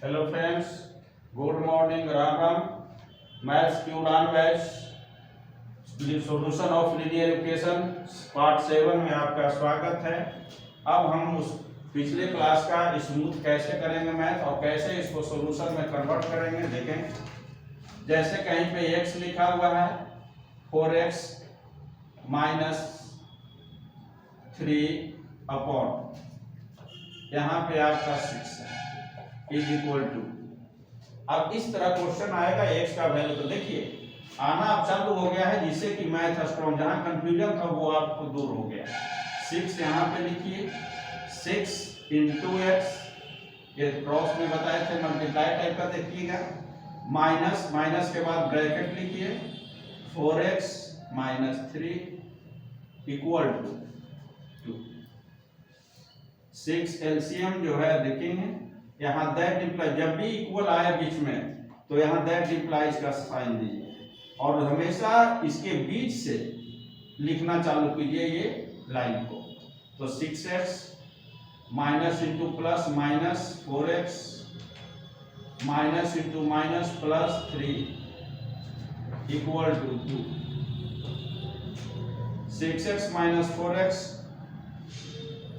Hello friends, good morning, Ram Ram. Maths की उड़ान batch solution of linear equation part 7 में आपका स्वागत है। अब हम उस पिछले क्लास का स्मूथ कैसे करेंगे मैथ और कैसे इसको सॉल्यूशन में कन्वर्ट करेंगे देखें। जैसे कहीं पे x लिखा हुआ है 4x माइनस 3 अपॉन यहाँ पे आपका 6 है इज इक्वल टू। अब इस तरह क्वेश्चन आएगा x का वैल्यू, तो देखिए आना अब चालू हो गया है जिससे कि मैथ स्ट्रॉन्ग, जहां कंफ्यूजन था वो आपको दूर हो गया। 6 यहाँ पे लिखिए, 6 इंटू एक्स, ये क्रॉस में बताए थे मल्टीप्लाई टाइप का, देखिएगा माइनस माइनस के बाद ब्रैकेट लिखिए 4x minus 3 equal to 2। 6 LCM जो है देखेंगे यहाँ दैट इंप्लाई, जब भी इक्वल आए बीच में तो यहाँ दैट इंप्लाइज का साइन दीजिए और हमेशा इसके बीच से लिखना चालू कीजिए ये लाइन को। तो 6x minus into plus minus 4x minus into minus plus 3 equal to 2। 6x minus 4x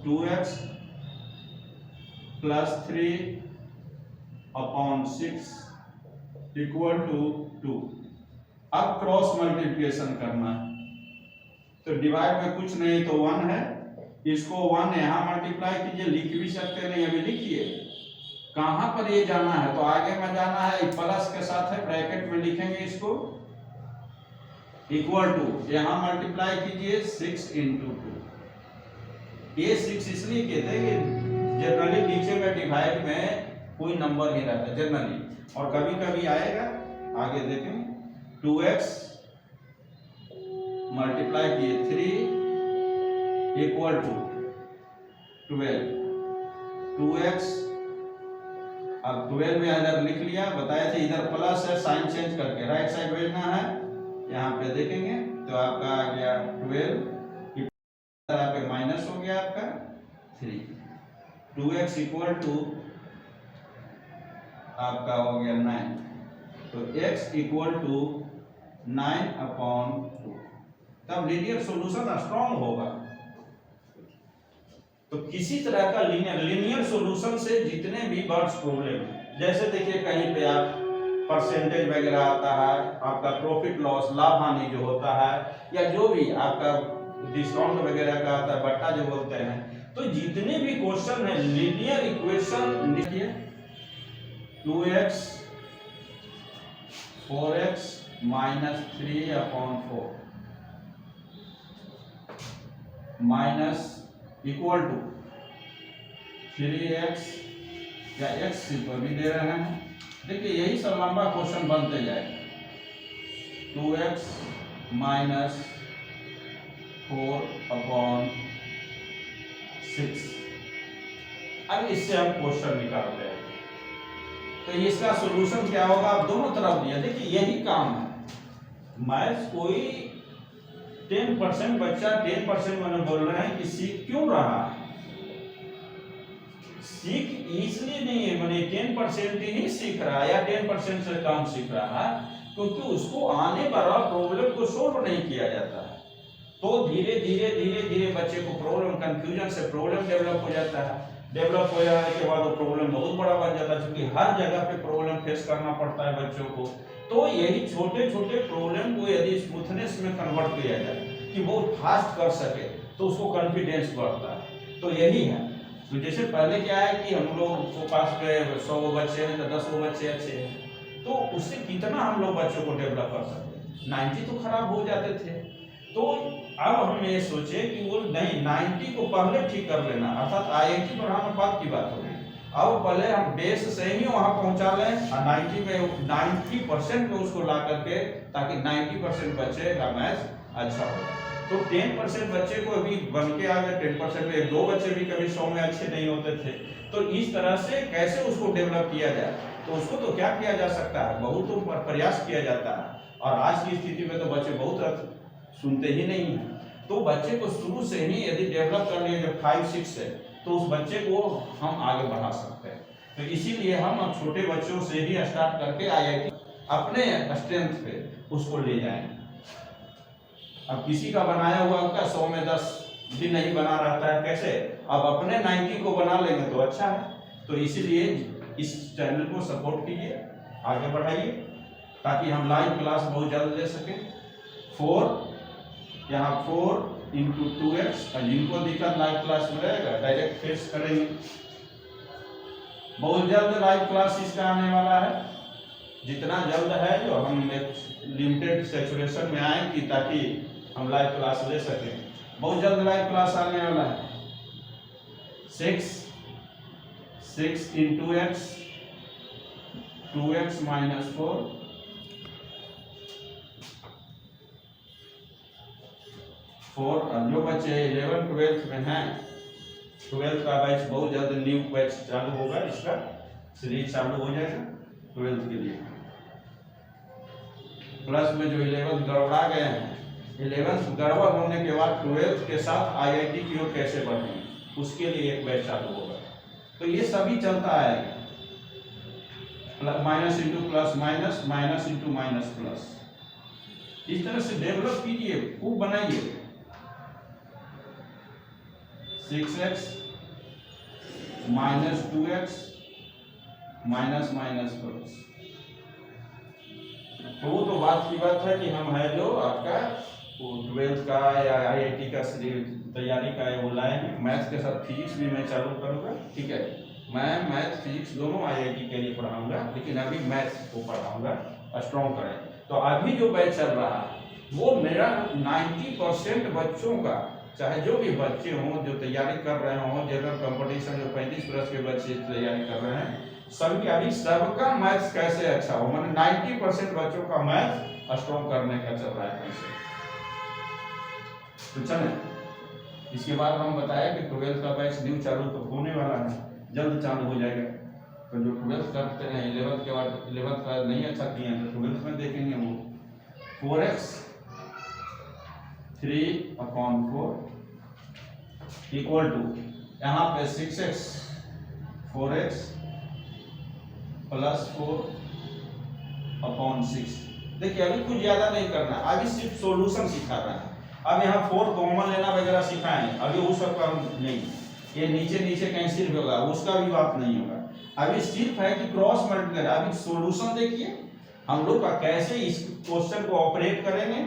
2x plus 3 upon 6 equal to 2। अब क्रॉस मल्टीप्लिकेशन करना है, तो डिवाइड में कुछ नहीं तो 1 है, इसको 1 यहाँ मल्टीप्लाई कीजिए, लिख भी सकते नहीं, अभी लिखिए कहां पर ये जाना है, तो आगे में जाना है प्लस के साथ है, ब्रैकेट में लिखेंगे इसको इक्वल टू, यहाँ मल्टीप्लाई कीजिए 6 इंटू 2। ये 6 इसलिए कहते हैं कि जनरली नीचे में डिवाइड में कोई नंबर नहीं रहता जनरली, और कभी कभी आएगा, आगे देखें 2x मल्टीप्लाई किए 3 इक्वल टू 12। 2x अब 12 में इधर लिख लिया, बताया था इधर प्लस है, साइन चेंज करके राइट साइड भेजना है, यहाँ पे देखेंगे तो आपका आ गया 12, इधर पे माइनस हो गया आपका 3। 2x इक्वल टू आपका हो गया 9, तो x इक्वल टू 9 अपॉन 2। तब लीनियर सॉल्यूशन स्ट्रॉन्ग होगा। तो किसी तरह का लीनियर सॉल्यूशन से जितने भी बर्ड्स प्रॉब्लम है, जैसे देखिए कहीं पे आप परसेंटेज वगैरह आता है, आपका प्रॉफिट लॉस लाभ हानि जो होता है, या जो भी आपका डिस्काउंट वगैरह का आता है, बट्टा जो बोलते हैं, तो जितने भी क्वेश्चन है लीनियर इक्वेशन लिखिए 2x 4x minus 3 upon 4 minus equal to 3x या x सिंपल भी दे रहे हैं। देखिए यही सब लंबा क्वेश्चन बनते जाएगा। 2x minus 4 upon 6। अब इससे हम क्वेश्चन निकालते हैं, तो इसका सॉल्यूशन क्या होगा, आप दोनों तरफ दिया। देखिए यही काम है मैथ्स, कोई 10% बच्चा 10% मैंने बोल रहे हैं कि सीख क्यों रहा है, सीख इसलिए नहीं है, मैंने 10% ही नहीं सीख रहा है या 10% से कम सीख रहा है, क्योंकि उसको आने वाला प्रॉब्लम को सोल्व नहीं किया जाता है। तो धीरे धीरे धीरे धीरे बच्चे को प्रॉब्लम, कंफ्यूजन से प्रॉब्लम डेवलप हो जाता है। डेवलप हो जाने के बाद वो प्रॉब्लम बहुत बड़ा बन जाता है, क्योंकि हर जगह पे प्रॉब्लम फेस करना पड़ता है बच्चों को। तो यही छोटे छोटे प्रॉब्लम को यदि स्मूथनेस में कन्वर्ट किया जाए कि वो फास्ट कर सके, तो उसको कॉन्फिडेंस बढ़ता है। तो यही है। तो जैसे पहले क्या है कि हम लोग को पास में 100 बच्चे हैं तो 10 बच्चे अच्छे हैं, तो उससे कितना हम लोग बच्चों को डेवलप कर सकते हैं। 90 तो खराब हो जाते थे। तो अब हम ये सोचे कि वो नहीं, 90 को पहले ठीक कर लेना, अर्थात IIT बढ़ाने बाद की बात हो गई। अब पहले हम बेस से ही वहां पहुंचा लें और 90% में उसको ला करके, ताकि 90% बच्चे का मैथ्स अच्छा हो। तो 10% बच्चे को अभी बन के आ गए, 10% में 1-2 बच्चे भी कभी 100 में अच्छे नहीं होते थे। तो इस तरह से कैसे उसको डेवलप किया जाए, तो उसको तो क्या किया जा सकता है, बहुत तो प्रयास किया जाता है। और आज की स्थिति में तो बच्चे बहुत सुनते ही नहीं है। तो बच्चे को शुरू से ही यदि डेवलप कर लिए, जब 5-6 है, तो उस बच्चे को हम आगे बढ़ा सकते हैं। तो इसीलिए हम अब छोटे बच्चों से ही स्टार्ट करके आईआईटी अपने स्ट्रेंथ पे उसको ले जाएंगे। अब किसी का बनाया हुआ का 100 में 10 भी नहीं बना रहता है, कैसे अब अपने 90 को बना लेंगे तो अच्छा है। तो इसीलिए इस चैनल को सपोर्ट कीजिए, आगे बढ़ाइए, ताकि हम लाइव क्लास बहुत जल्द ले सकें। 4 यहाँ 4 इंटू 2x, जिनको दिक्कत लाइव क्लास में रहेगा डायरेक्ट फेस करेंगे। बहुत जल्द लाइव क्लास इसका आने वाला है, जितना जल्द है जो हम एक लिमिटेड सेचुरेशन में आए कि ताकि हम लाइव क्लास ले सकें। बहुत जल्द लाइव क्लास आने वाला है। 6 इंटू x, 2x माइनस 4, 4 जो बच्चे 11 12 में हैं, 12 का बैच बहुत जल्द न्यू बैच चालू होगा, इसका सीरीज चालू हो जाएगा 12 के लिए। प्लस में जो 11 गड़बड़ा गए हैं, 11 गड़बड़ होने के बाद 12 के साथ आईआईटी की ओर कैसे बढ़ेंगे, उसके लिए एक बैच चालू होगा। तो ये सभी चलता है, minus into plus minus, minus into minus plus, इस तरह से डेवलप कीजिए, खूब बनाइए। 6x minus 2x minus minus plus. तो वो तो बात की बात है कि हम है जो आपका 12th का या आईआईटी का तैयारी का है वो लाएंगे। मैथ्स के साथ फिजिक्स भी मैं चालू करूँगा, ठीक है। मैं मैथ फिजिक्स दोनों आईआईटी के लिए पढ़ाऊंगा, लेकिन अभी मैथ्स को पढ़ाऊंगा, स्ट्रॉन्ग करें। तो अभी जो बैच चल रहा है वो मेरा 90% बच्चों का, चाहे जो भी बच्चे हों जो तैयारी कर रहे हों, जनरल कंपटीशन जो 35+ के बच्चे तैयारी कर रहे हैं, सभी अभी सबका मैथ्स कैसे अच्छा हो, मैंने 90% बच्चों का मैथ्स स्ट्रॉन्ग करने का चल रहा है कैसे। तो चलें, इसके बाद हम बताया कि 12th का बैच न्यू चालू तो होने वाला है, जल्द चालू हो जाएगा। तो जो 12th करते हैं 11th के बाद 11th का नहीं अच्छा किए हैं तो 12th में देखेंगे वो 4x 3/4 इक्वल टू यहाँ पे 6x 4x प्लस 4/6। देखिए अभी कुछ ज्यादा नहीं करना, अभी सिर्फ सॉल्यूशन सिखा रहा है। अब यहाँ 4 कॉमन लेना वगैरह सिखाएंगे, अभी वो सब काम नहीं। ये नीचे नीचे कैंसिल होगा, उसका भी बात नहीं होगा। अभी सिर्फ है कि क्रॉस मल्टीप्लाई। अभी सॉल्यूशन देखिए हम लोग का कैसे इस क्वेश्चन को ऑपरेट करेंगे,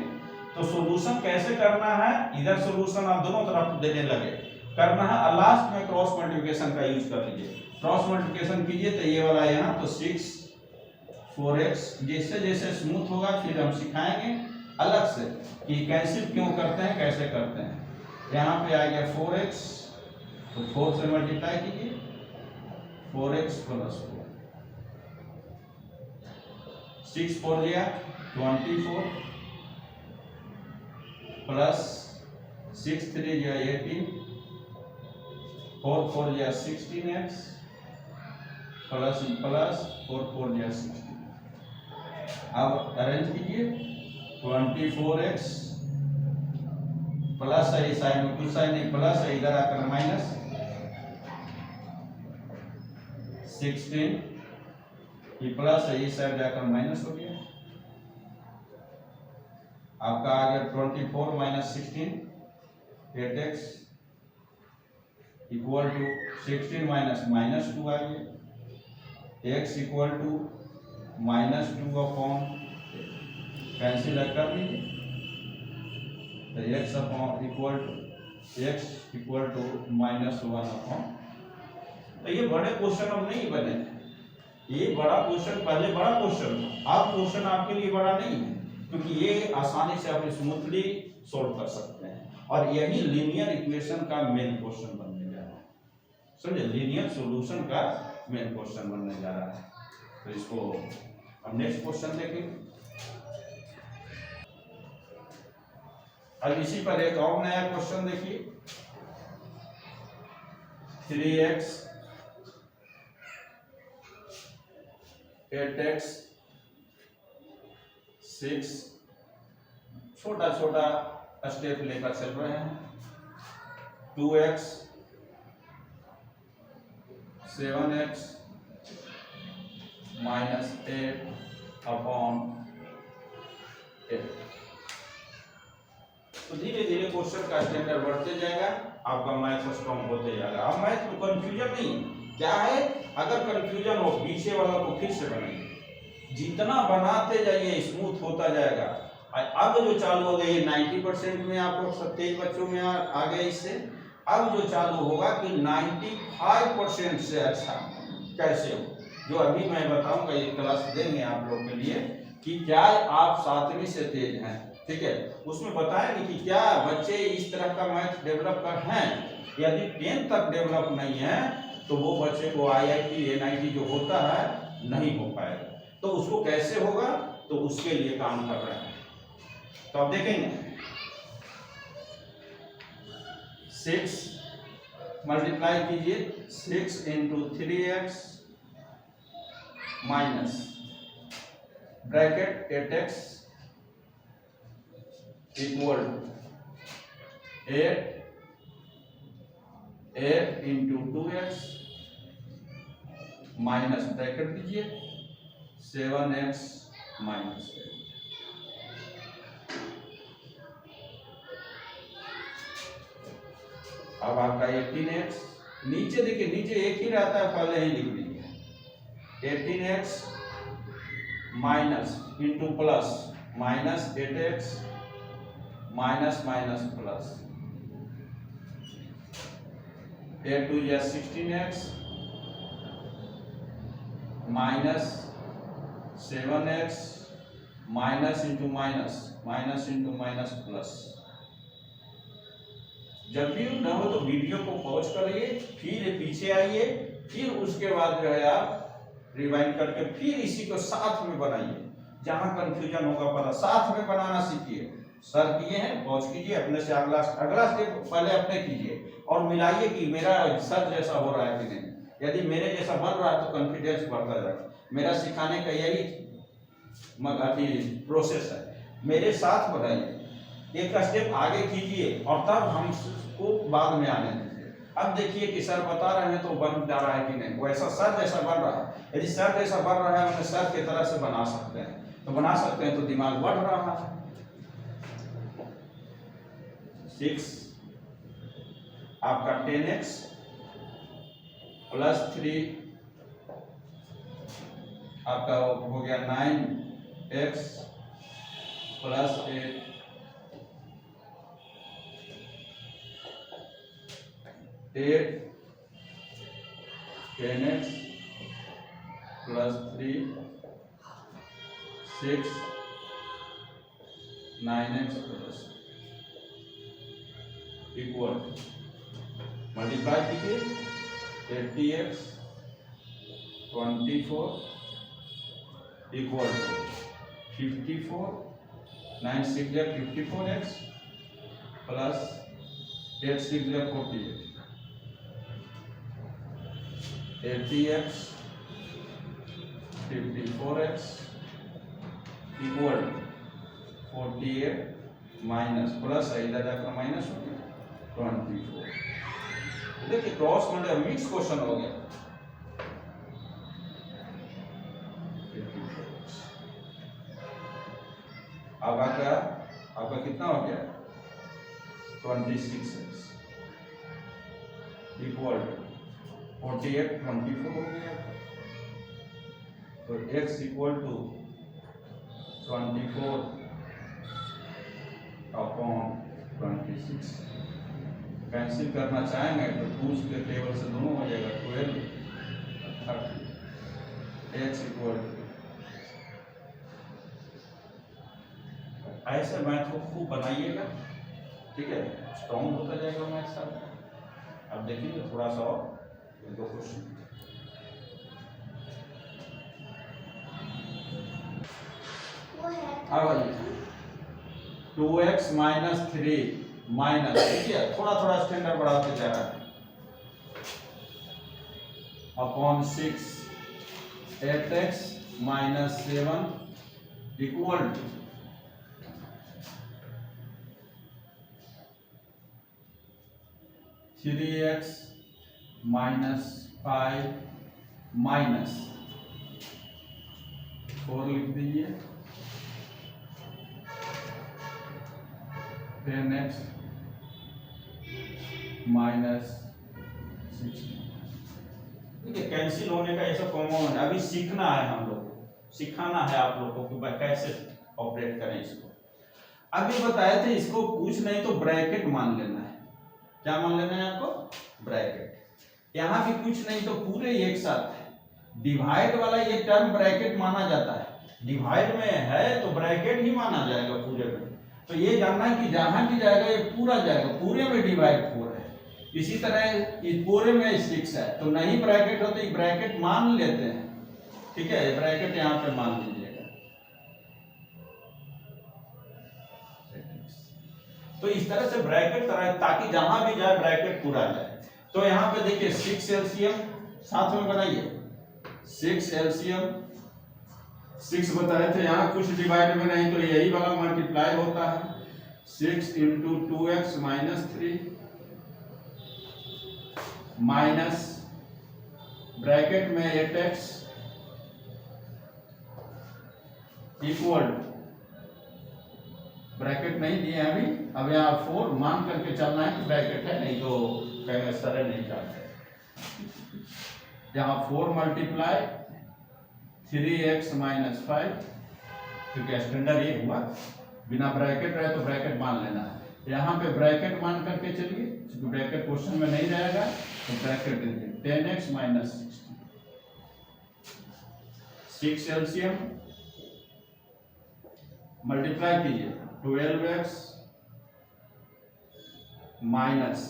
तो सॉल्यूशन कैसे करना है, इधर सॉल्यूशन आप दोनों तरफ देने लगे करना है, और लास्ट में क्रॉस मल्टीप्लिकेशन का यूज कर लीजिए। क्रॉस मल्टीप्लिकेशन कीजिए तो ये वाला यहाँ तो 6 4x, जैसे जैसे स्मूथ होगा फिर हम सिखाएंगे अलग से कि कैंसिल क्यों करते हैं, कैसे करते हैं। यहाँ पे आ गया 4x, तो 4 से मल्टीप्लाई कीजिए, 4x प्लस 4, 6 4 लिया 24 प्लस 6 3 लिया 18, 4 4 लिया 16x प्लस प्लस 4 4 लिया 16। अब अरेंज कीजिए 24x प्लस है, इस साइड में कुछ साइड नहीं प्लस है, इधर आकर माइनस 16, ये प्लस है, इस साइड जाकर माइनस हो गया। आपका आ गया 24 minus 16 8x equal to 16 minus minus 2 आ गया, x इक्वल टू -2 कैंसिल कर लीजिए, तो x इक्वल टू -1। तो ये बड़े क्वेश्चन अब नहीं बने, ये बड़ा क्वेश्चन पहले बड़ा क्वेश्चन था, अब क्वेश्चन आपके लिए बड़ा नहीं है, क्योंकि ये आसानी से आप स्मूथली सॉल्व कर सकते हैं। और यही लीनियर इक्वेशन का मेन क्वेश्चन बनने जा रहा है, समझे, लीनियर सॉल्यूशन का मेन क्वेश्चन बनने जा रहा है। तो इसको हम नेक्स्ट क्वेश्चन देखेंगे। अब इसी पर एक और नया क्वेश्चन देखिए, 3x 8x 6, छोटा छोटा स्टेप लेकर चल रहे हैं, 2x 7x -8/8। तो धीरे धीरे क्वेश्चन का स्टैंडर्ड बढ़ते जाएगा, आपका मैथ स्ट्रॉन्ग होते जाएगा। अब मैथ में कंफ्यूजन नहीं क्या है, अगर कंफ्यूजन हो पीछे वाला को फिर से बनाइए, जितना बनाते जाइए स्मूथ होता जाएगा। अब जो चालू हो गई 90% में आप लोग 27 बच्चों में आ गए इससे। अब जो चालू होगा कि 95% से अच्छा कैसे हो, जो अभी मैं बताऊंगा, ये क्लास देंगे आप लोग के लिए कि क्या आप 7वीं से तेज हैं, ठीक है, उसमें बताएंगे कि क्या बच्चे इस तरह का मैथ डेवलप कर हैं। यदि 10 तक डेवलप नहीं है तो वो बच्चे को IIT NIT जो होता है नहीं हो पाएगा। तो उसको कैसे होगा, तो उसके लिए काम कर रहे हैं। तो आप देखेंगे 6 मल्टीप्लाई कीजिए, 6 × 3x minus bracket 8x equal 8 × 2x minus bracket दीजिए 7x माइनस 8। अब आपका 18x, नीचे देखिए, नीचे एक ही रहता है, पहले ही लिख लीजिए 18x minus into plus minus 8x minus minus plus 8 2 या 16x minus 7x minus into minus minus into minus plus. जब भी ना हो तो वीडियो को पॉज करिए, फिर पीछे आइए, फिर उसके बाद जो है आप रिवाइंड करके फिर इसी को साथ में बनाइए। जहां कंफ्यूजन होगा पता साथ में बनाना सीखिए। सर किए हैं, पॉज कीजिए, अपने से अगला स्टेप पहले अपने कीजिए और मिलाइए कि मेरा सर जैसा हो रहा है कि नहीं। यदि मेरे जैसा बन रहा है तो कॉन्फिडेंस बढ़ता जाएगा। मेरा सिखाने का यही प्रोसेस है, मेरे साथ बढ़ाइए, एक स्टेप आगे कीजिए और तब हमको बाद में आने दीजिए। अब देखिए कि सर बता रहे हैं तो बन जा रहा है कि नहीं, वैसा सर जैसा बन रहा है। यदि सर जैसा बन रहा है तो सर की तरह से बना सकते हैं, तो बना सकते हैं, तो दिमाग बढ़ रहा है। 6 आपका 10x प्लस 3 आपका हो गया 9x plus 8 10x plus 3 6 9x plus equal multiply कीजिए 80x 24 equal 54 9 6 54x plus 8 6 48 80x 54x equal 48 minus plus इधर जाकर माइनस हो गया 24। देखिए क्रॉस मल्टीप्लाई मिक्स क्वेश्चन हो गया। अब आपका कितना हो गया 26x इक्वल 48 24 हो गया। तो x इक्वल टू 24/26 कैंसिल करना चाहेंगे तो 2 के टेबल से दोनों हो जाएगा 12 30 x इक्वल। ऐसे मैथ को खूब बनाइएगा, ठीक है, स्ट्रॉन्ग होता जाएगा मैथ सब। अब देखिए थोड़ा सा और 2 क्वेश्चन। अब आइए 2x माइनस 3 माइनस, देखिए थोड़ा थोड़ा स्टैंडर्ड बढ़ाते जा रहा है, upon 6 8x minus 7 equal to 3x minus 5 minus 4 लिख दीजिए, 10x माइनस 16। ठीक है, कैंसिल होने का ये सब कॉमन है। अभी सीखना है, हम लोग को सिखाना है आप लोगों को कि कैसे ऑपरेट करें इसको। अभी बताए थे इसको कुछ नहीं तो ब्रैकेट मान लेना है। क्या मान लेना है आपको? ब्रैकेट। यहाँ भी कुछ नहीं तो पूरे एक साथ है। डिवाइड वाला ये टर्म ब्रैकेट माना जाता है। डिवाइड में है तो ब्रैकेट ही माना जाएगा पूरे में। तो ये जानना है कि जहां भी जाएगा ये पूरा जाएगा, पूरे में डिवाइड 4 है। इसी तरह इस पूरे में 6 है, तो नहीं ब्रैकेट हो तो ये ब्रैकेट मान लेते हैं। ठीक है, ब्रैकेट यहाँ पे मान लीजिएगा। तो इस तरह से ब्रैकेट ताकि जहां भी जाए ब्रैकेट पूरा जाए। तो यहाँ पे देखिए 6 एलसीएम साथ में बनाइए। 6 एलसीएम 6 बताए थे, यहाँ कुछ डिवाइड में नहीं तो यही वाला मल्टीप्लाई होता है। 6 into 2x minus 3 minus bracket में 8x इक्वल, ब्रैकेट नहीं दिए अभी, अब यहाँ 4 मान करके चलना है कि ब्रैकेट है, नहीं तो कहेंगे सर नहीं जानते। यहाँ 4 मल्टीप्लाई 3x माइनस 5, क्योंकि स्टैंडर्ड ये हुआ, बिना ब्रैकेट रहे तो ब्रैकेट मान लेना है। यहाँ पे ब्रैकेट मान करके चलिए, क्योंकि ब्रैकेट क्वेश्चन में नहीं रहेगा तो ब्रैकेट दीजिए। 10x माइनस 6 एलसीएम मल्टीप्लाई कीजिए 12x minus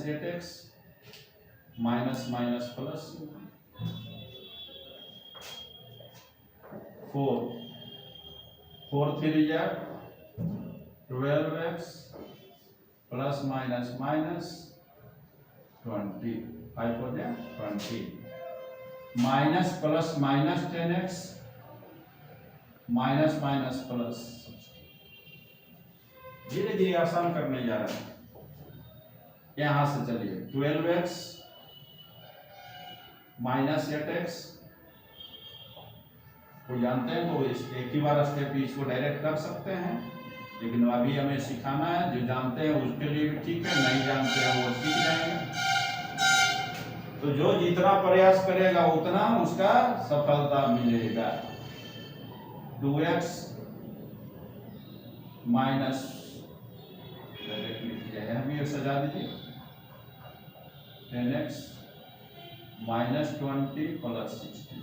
8x minus minus plus 4 3 जा 12x प्लस माइनस माइनस 20, 5 हो जाए 20 minus plus minus 10x minus minus plus. धीरे धीरे आसान करने जा रहे हैं। यहां से चलिए 12x माइनस 8x को जानते हैं तो एक ही बार स्टेप इसको डायरेक्ट कर सकते हैं, लेकिन अभी हमें सिखाना है। जो जानते हैं उसके लिए भी ठीक है, नहीं जानते हैं वो सीख जाएंगे। तो जो जितना प्रयास करेगा उतना उसका सफलता मिलेगा। 2x माइनस भी सजा दीजिए 10x minus 20 plus 60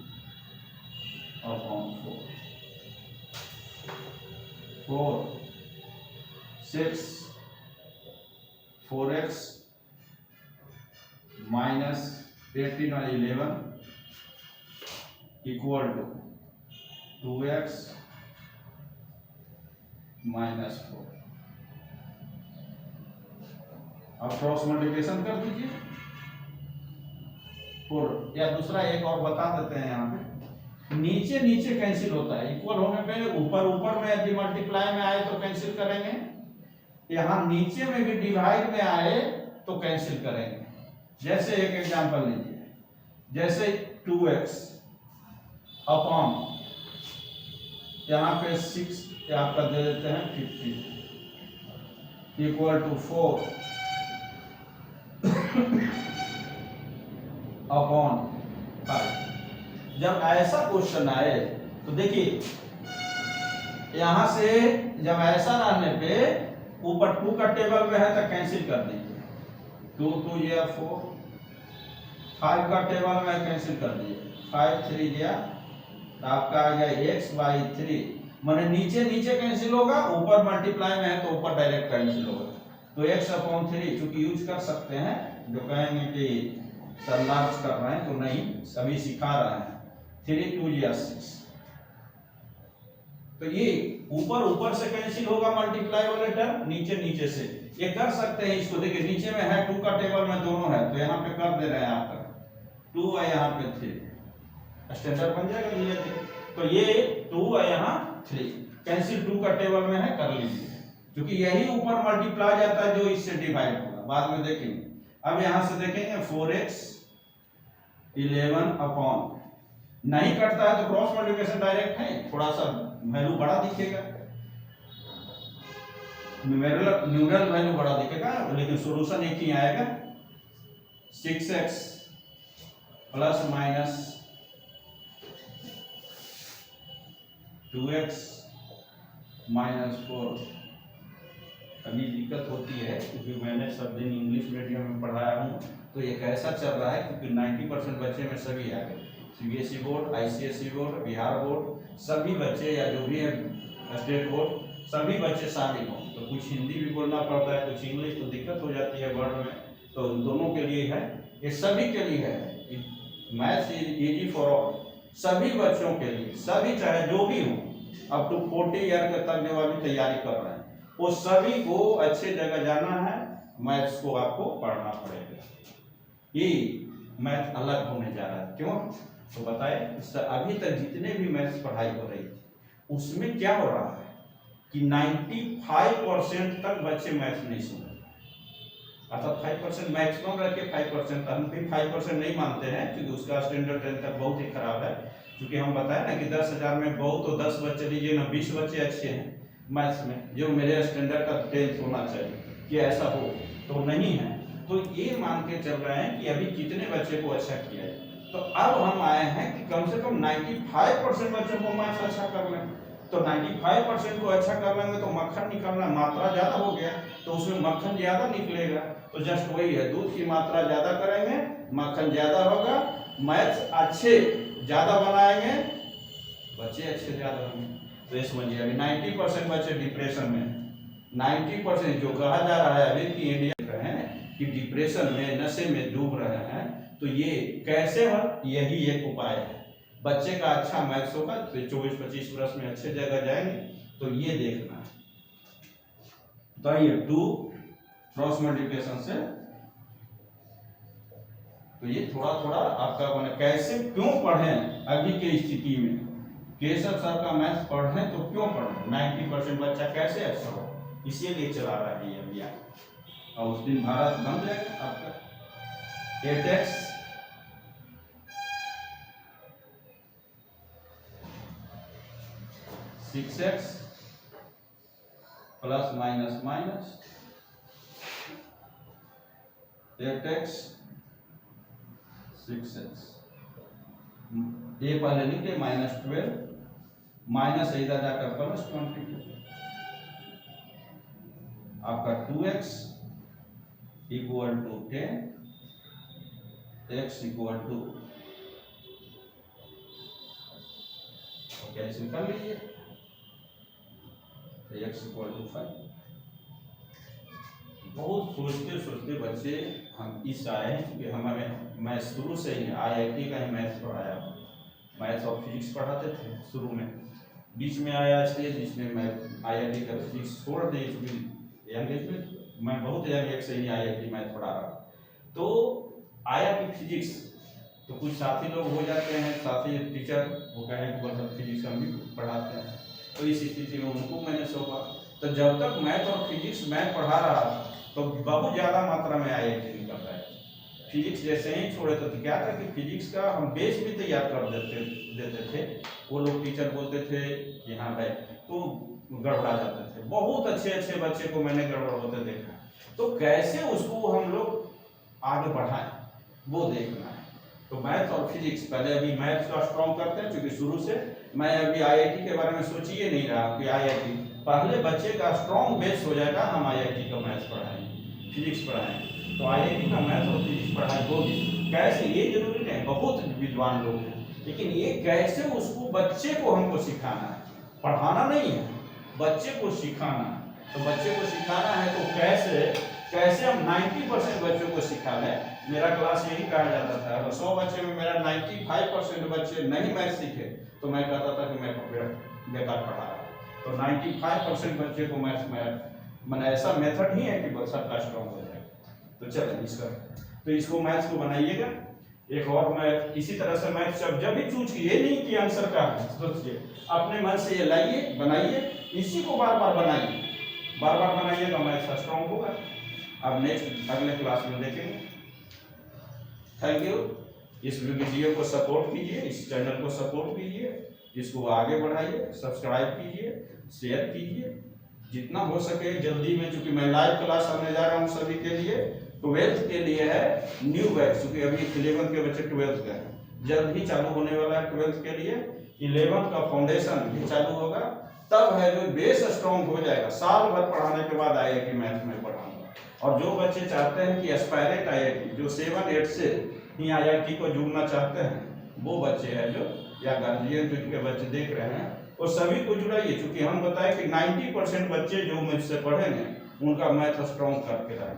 upon 4 6 4x minus 18 और 11 इक्वल टू 2x माइनस 4। अब क्रॉस मल्टीप्लिकेशन कर दीजिए 4, या दूसरा एक और बता देते हैं। यहाँ पे नीचे नीचे कैंसिल होता है, इक्वल होने पे ऊपर ऊपर में यदि मल्टीप्लाई में आए तो कैंसिल करेंगे, यहाँ नीचे में भी डिवाइड में आए तो कैंसिल करेंगे। जैसे एक एग्जांपल लीजिए, जैसे 2x अपॉन यहाँ पे 6 आपका दे देते हैं 50 इक्वल टू 4 अपॉन 5। जब ऐसा क्वेश्चन आए तो देखिए यहां से जब ऐसा रहने पे ऊपर 2 का टेबल में है तो कैंसिल कर दीजिए, 2 2 या 4, 5 का टेबल में कैंसिल कर दीजिए, 5 3 या आपका आ गया x बाई 3, माने नीचे नीचे कैंसिल होगा, ऊपर मल्टीप्लाई में है तो ऊपर डायरेक्ट कैंसिल होगा। तो x अपॉन 3 चूंकि यूज कर सकते हैं, जो कहेंगे कि सरलार्ज कर रहे हैं तो नहीं, सभी सिखा रहे हैं। 3 2 या 6, तो ये ऊपर ऊपर से कैंसिल होगा मल्टीप्लाई वाले टर्म, नीचे नीचे से ये कर सकते हैं। इसको देखिए नीचे में है 2 का टेबल में दोनों है तो यहाँ पे कर दे रहे हैं आप 2 है, यहाँ पे 3, स्टैंडर्ड बन जाएगा धीरे धीरे। तो ये 2 है, यहाँ 3 कैंसिल 2 का टेबल में है, कर लीजिए, क्योंकि यही ऊपर मल्टीप्लाई जाता है जो इससे डिवाइड होगा, बाद में देखेंगे। अब यहां से देखेंगे 4x 11 अपॉन नहीं कटता है तो क्रॉस मल्टीप्लिकेशन डायरेक्ट है, थोड़ा सा वैल्यू बड़ा दिखेगा, न्यूमरल वैल्यू बड़ा दिखेगा, लेकिन सॉल्यूशन एक ही आएगा 6x plus minus 2x minus 4। अभी दिक्कत होती है क्योंकि मैंने सब दिन इंग्लिश मीडियम में पढ़ाया हूँ, तो ये कैसा चल रहा है क्योंकि 90% बच्चे में सभी आ गए, CBSE board, ICSE board, Bihar board, सभी बच्चे या जो भी है स्टेट बोर्ड, सभी बच्चे शामिल हों। तो कुछ हिंदी भी बोलना पड़ता है, कुछ इंग्लिश, तो दिक्कत हो जाती है वर्ड में, तो दोनों के लिए है, ये सभी के लिए है। Maths is easy for all, सभी बच्चों के लिए, सभी चाहे जो भी हो, अब टू 40 ईयर तक जो अभी तैयारी कर रहे हैं वो सभी को अच्छे जगह जाना है, मैथ्स को आपको पढ़ना पड़ेगा। ये मैथ अलग होने जा रहा है, क्यों तो बताए, अभी तक जितने भी मैथ्स पढ़ाई हो रही थी उसमें क्या हो रहा है कि 95% तक बच्चे मैथ्स नहीं सुन रहे, अर्थात 5% मैक्सिमम रखे 5%, हम भी 5% नहीं मानते हैं क्योंकि उसका स्टैंडर्ड 10 तक बहुत ही खराब है, क्योंकि हम बताए ना कि 10,000 में बहुत तो 10 बच्चे लीजिए ना, 20 बच्चे अच्छे हैं मैथ्स में, जो मेरे स्टैंडर्ड का 10th होना चाहिए, कि ऐसा हो तो नहीं है। तो ये मान के चल रहे हैं कि अभी कितने बच्चे को अच्छा किया है, तो अब हम आए हैं कि कम से कम 95% बच्चों को मैथ्स अच्छा कर लें, तो 95% को अच्छा कर लेंगे तो मक्खन निकलना, मात्रा ज़्यादा हो गया तो उसमें मक्खन ज़्यादा निकलेगा, तो जस्ट वही है, दूध की मात्रा ज़्यादा करेंगे मक्खन ज़्यादा होगा, मैथ्स अच्छे ज़्यादा बनाएंगे बच्चे अच्छे ज़्यादा होंगे। तो ये समझिए अभी 90% बच्चे डिप्रेशन में, 90% जो कहा जा रहा है अभी कि इंडिया कि डिप्रेशन में, नशे में डूब रहे हैं, तो ये कैसे हो, यही एक उपाय है। बच्चे का अच्छा मैथ्स होगा तो 24-25 वर्ष में अच्छे जगह जाएंगे, तो ये देखना है। तो ये 2 क्रॉस मल्टीप्लिकेशन से, तो ये थोड़ा थोड़ा आपका बने, कैसे क्यों पढ़ें अभी की स्थिति में, केशव सर का मैथ्स पढ़ें तो क्यों पढ़ें, 90% बच्चा कैसे अच्छा हो, इसीलिए चला रहा है ये अभियान, और उस दिन भारत बन जाएगा आपका 8x (6x) plus minus minus 8x 6x, ये पहले लिखे -12 माइनस इधर जाकर +20, आपका 2x equal to 10, x equal to, कैसे कर लीजिए, x इक्वल टू 5। बहुत सोचते सोचते बच्चे हम इस आए हैं क्योंकि हमारे, मैं शुरू से ही IIT का ही मैथ्स पढ़ाया, मैथ्स और फिजिक्स पढ़ाते थे शुरू में, बीच में आया स्टेज जिसमें मैं IIT का फिजिक्स छोड़ दी, यंग एज में मैं बहुत यंग एज से ही IIT मैथ पढ़ा रहा, तो आया कि फिजिक्स, तो कुछ साथी लोग हो जाते हैं, साथी टीचर वो कहें कि बस फिजिक्स हम भी पढ़ाते हैं, तो इस स्थिति में उनको मैंने सौंपा। तो जब तक मैथ और फिजिक्स मैं पढ़ा रहा तो बहुत ज़्यादा मात्रा में IIT निकल रहा है, फिजिक्स जैसे ही छोड़े तो क्या था कि फिजिक्स का हम बेस भी तैयार कर देते थे, वो लोग टीचर बोलते थे कि हाँ भाई, तो गड़बड़ा जाते थे, बहुत अच्छे अच्छे बच्चे को मैंने गड़बड़ होते देखा, तो कैसे उसको हम लोग आगे बढ़ाएं वो देखना है। तो मैथ और फिजिक्स पहले, अभी मैथ्स का स्ट्रॉन्ग करते हैं क्योंकि शुरू से मैं अभी IIT के बारे में सोच ही नहीं रहा कि IIT, पहले बच्चे का स्ट्रॉन्ग बेस हो जाएगा, हम IIT का मैथ्स पढ़ाएंगे, फिजिक्स पढ़ाएंगे, तो IIT का मैथ और फिजिक्स पढ़ाई होगी। कैसे, ये जरूरी नहीं, बहुत विद्वान लोग हैं, लेकिन ये कैसे उसको बच्चे को हमको सिखाना है, पढ़ाना नहीं है, बच्चे को सिखाना है। तो बच्चे को सिखाना है तो कैसे हम 90% बच्चों को सिखा लें। मेरा क्लास यही कहा जाता था, अगर 100 बच्चे में मेरा 95% बच्चे नहीं मैथ सीखे तो मैं कहता था कि मैं बेकार पढ़ा रहा। तो 95% बच्चे को मैथ्स में, मैंने ऐसा मेथड ही है कि सबका स्ट्रॉन्ग हो जाए। तो चलिए तो इसको मैथ्स को बनाइएगा। एक और मैं इसी तरह से मैथ्स जब भी चूज किए, नहीं कि आंसर का सोचिए, अपने मन से ये लाइए, बनाइए, इसी को बार बार बनाइए, बार बार बनाइएगा, मैथ्स स्ट्रॉन्ग होगा। अब नेक्स्ट अगले क्लास में देखेंगे। Thank you. इस वीडियो को सपोर्ट कीजिए, इस चैनल को सपोर्ट कीजिए, इसको आगे बढ़ाइए, सब्सक्राइब कीजिए, शेयर कीजिए जितना हो सके जल्दी में। चूंकि मैं लाइव क्लास करने जा रहा हूँ सभी के लिए, 12th के लिए है न्यू बैच, क्योंकि अभी 11 के बच्चे 12th के हैं, जल्द ही चालू होने वाला है 12th के लिए। 11 का फाउंडेशन भी चालू होगा, तब है जो बेस स्ट्रॉन्ग हो जाएगा। साल भर पढ़ाने के बाद IIT मैथ में पढ़ाऊंगा। और जो बच्चे चाहते हैं कि एस्पायरेंट IIT, जो 7-8 से ही IIT को जुड़ना चाहते हैं, वो बच्चे हैं जो, या गार्जियन जो इनके बच्चे देख रहे हैं, वो सभी को जुड़ाइए। चूंकि हम बताएं कि 90% बच्चे जो मुझसे पढ़ेंगे उनका मैथ स्ट्रॉन्ग करके रहें।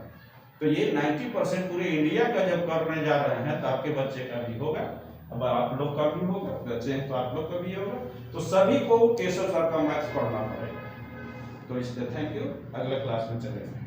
तो ये 90% पूरे इंडिया का जब करने जा रहे हैं तो आपके बच्चे का भी होगा, अब आप लोग का भी होगा, बच्चे हैं तो आप लोग का भी होगा। तो सभी को केशव सर का मैथ पढ़ना पड़ेगा। तो इसलिए थैंक यू, अगले क्लास में चलेंगे।